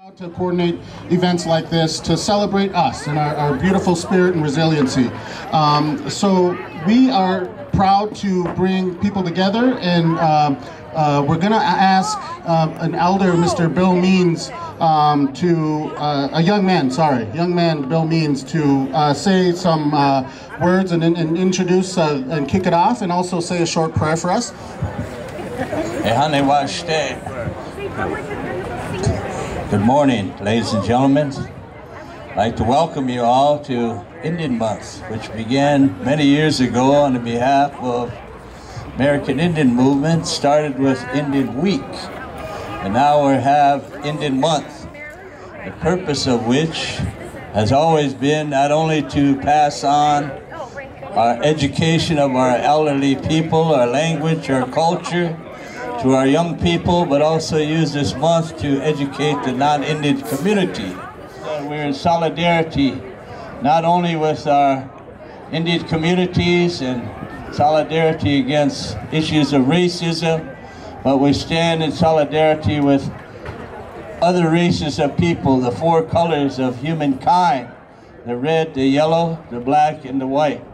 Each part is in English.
To coordinate events like this to celebrate us and our beautiful spirit and resiliency. So we are proud to bring people together, and we're going to ask an elder, Mr. Bill Means, a young man, Bill Means, to say some words and introduce and kick it off, and also say a short prayer for us. Good morning, ladies and gentlemen. I'd like to welcome you all to Indian Month, which began many years ago on the behalf of American Indian Movement, started with Indian Week, and now we have Indian Month, the purpose of which has always been not only to pass on our education of our elderly people, our language, our culture, to our young people, but also use this month to educate the non-Indian community. We're in solidarity not only with our Indian communities and solidarity against issues of racism, but we stand in solidarity with other races of people, the four colors of humankind, the red, the yellow, the black, and the white,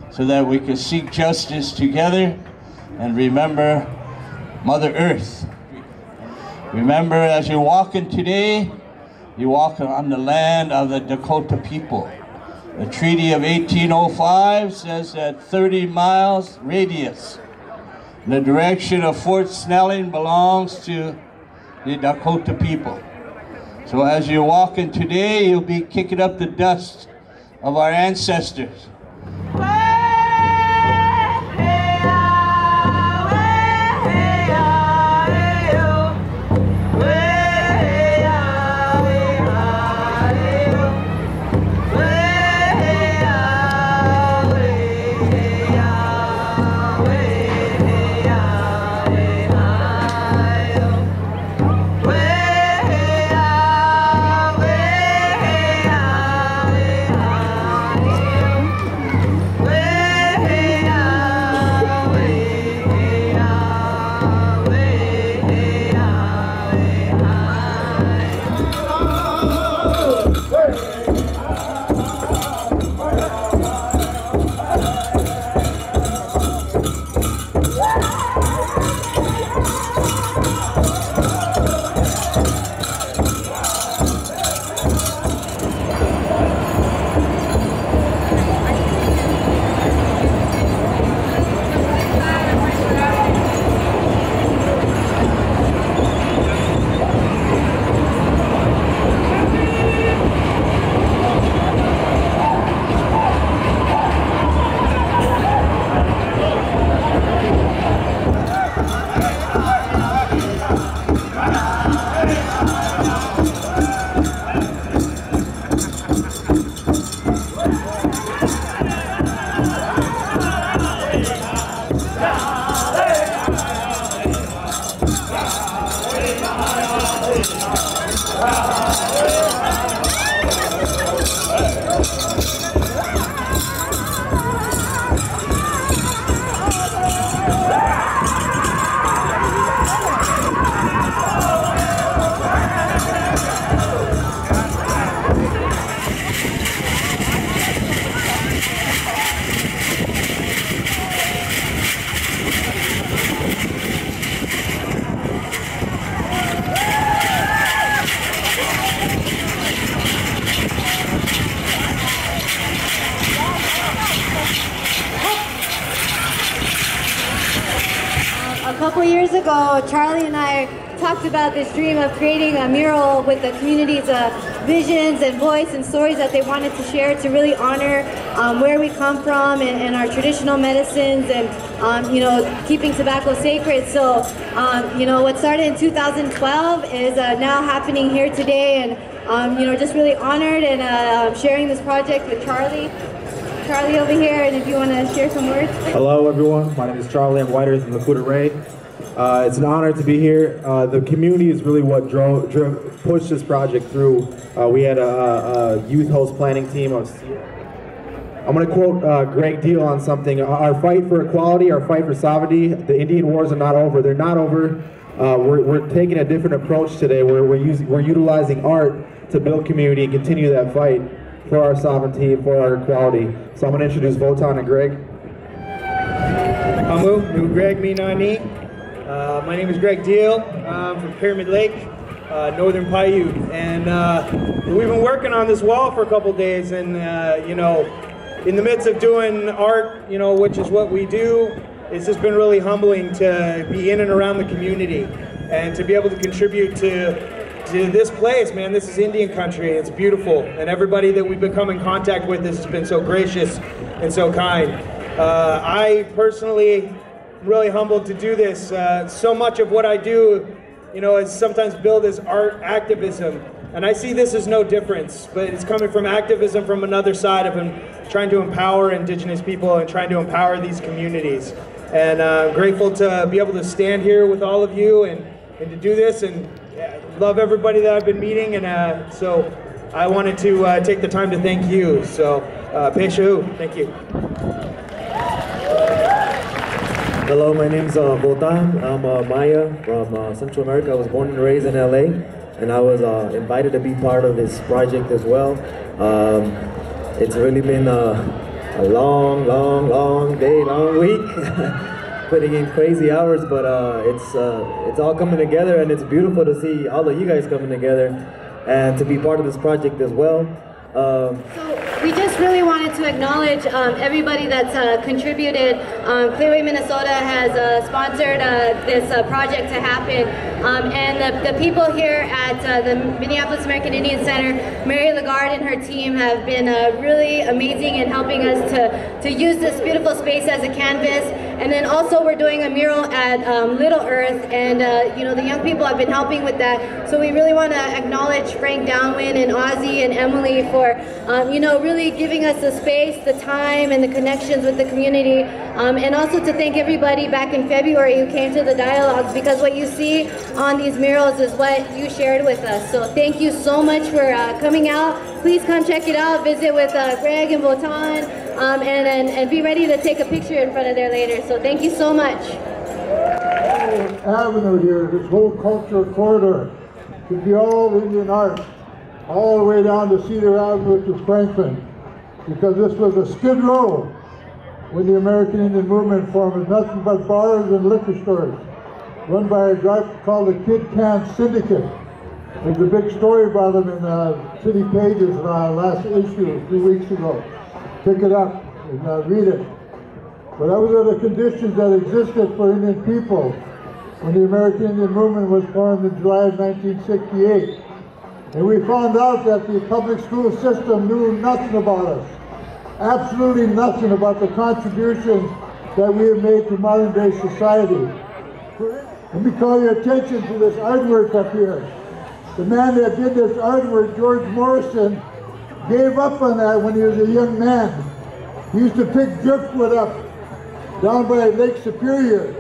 so that we can seek justice together and remember Mother Earth. Remember, as you're walking today, you're walking on the land of the Dakota people. The Treaty of 1805 says that 30 miles radius in the direction of Fort Snelling belongs to the Dakota people. So as you're walking today, you'll be kicking up the dust of our ancestors. A couple years ago, Charlie and I talked about this dream of creating a mural with the community's visions and voice and stories that they wanted to share to really honor where we come from and our traditional medicines and, you know, keeping tobacco sacred. So, you know, what started in 2012 is now happening here today, and, you know, just really honored and sharing this project with Charlie. Charlie over here, and if you want to share some words. Hello everyone, my name is Charlie. I'm Whiter from Lakota Ray. It's an honor to be here. The community is really what pushed this project through. We had a youth host planning team. I'm going to quote Greg Deal on something. Our fight for equality, our fight for sovereignty, the Indian wars are not over. They're not over we're taking a different approach today. We're utilizing art to build community and continue that fight for our sovereignty, for our equality. So I'm going to introduce Votan and Greg. Hamu, nu Greg Minani. My name is Greg Deal. I'm from Pyramid Lake, Northern Paiute, and we've been working on this wall for a couple days, and you know, in the midst of doing art, you know, which is what we do, it's just been really humbling to be in and around the community and to be able to contribute to this place, man. This is Indian country. It's beautiful, and everybody that we've become in contact with has been so gracious and so kind. I personally am really humbled to do this. So much of what I do, you know, is sometimes billed as art activism, and I see this as no difference, but it's coming from activism from another side of trying to empower Indigenous people and trying to empower these communities. And I'm grateful to be able to stand here with all of you and to do this, and love everybody that I've been meeting, and so I wanted to take the time to thank you. So, Peshahu, thank you. Hello, my name's Votan. I'm Maya from Central America. I was born and raised in LA, and I was invited to be part of this project as well. It's really been a long day, long week. Putting in crazy hours, but it's all coming together, and it's beautiful to see all of you guys coming together and to be part of this project as well. So we just really wanted to acknowledge everybody that's contributed. Clearway Minnesota has sponsored this project to happen, and the people here at the Minneapolis American Indian Center, Mary Lagarde and her team have been really amazing in helping us to use this beautiful space as a canvas. And then also we're doing a mural at Little Earth, and you know, the young people have been helping with that. So we really want to acknowledge Frank Downwind and Ozzy and Emily for you know, really giving us the space, the time, and the connections with the community. And also to thank everybody back in February who came to the dialogues, because what you see on these murals is what you shared with us. So thank you so much for coming out. Please come check it out, visit with Greg and Votan, and be ready to take a picture in front of there later. So thank you so much. Avenue here, this whole cultural corridor, should be all Indian art, all the way down to Cedar Avenue to Franklin, because this was a skid row when the American Indian movement formed, with nothing but bars and liquor stores, run by a guy called the Kid Can Syndicate. There's a big story about them in City Pages last issue, a few weeks ago. Pick it up and read it. But those are the conditions that existed for Indian people when the American Indian movement was formed in July of 1968. And we found out that the public school system knew nothing about us. Absolutely nothing about the contributions that we have made to modern day society. Let me call your attention to this artwork up here. The man that did this artwork, George Morrison, gave up on that when he was a young man. He used to pick driftwood up down by Lake Superior.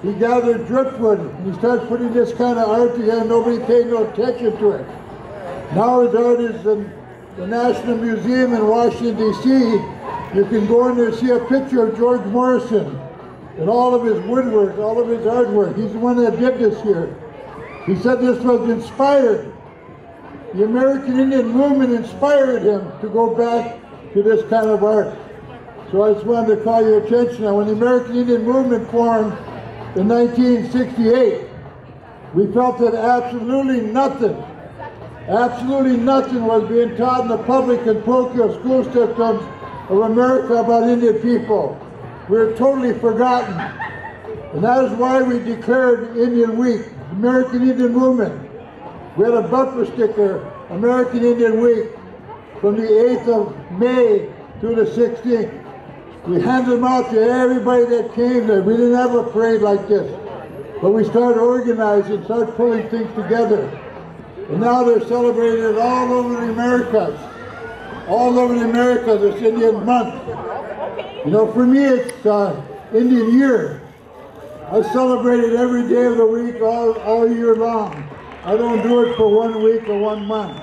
He gathered driftwood and he started putting this kind of art together. Nobody paid no attention to it. Now his art is in the National Museum in Washington, D.C. You can go in there and see a picture of George Morrison and all of his woodwork, all of his artwork. He's the one that did this here. He said this was inspired. The American Indian movement inspired him to go back to this kind of art. So I just wanted to call your attention. Now, when the American Indian movement formed in 1968, we felt that absolutely nothing was being taught in the public and parochial school systems of America about Indian people. We were totally forgotten. And that is why we declared Indian Week, American Indian Movement. We had a bumper sticker, American Indian Week, from the 8th of May to the 16th. We handed them out to everybody that came there. We didn't have a parade like this. But we started organizing, started pulling things together. And now they're celebrating it all over the Americas. All over the Americas, it's Indian Month. You know, for me, it's Indian Year. I celebrate it every day of the week, all year long. I don't do it for 1 week or 1 month.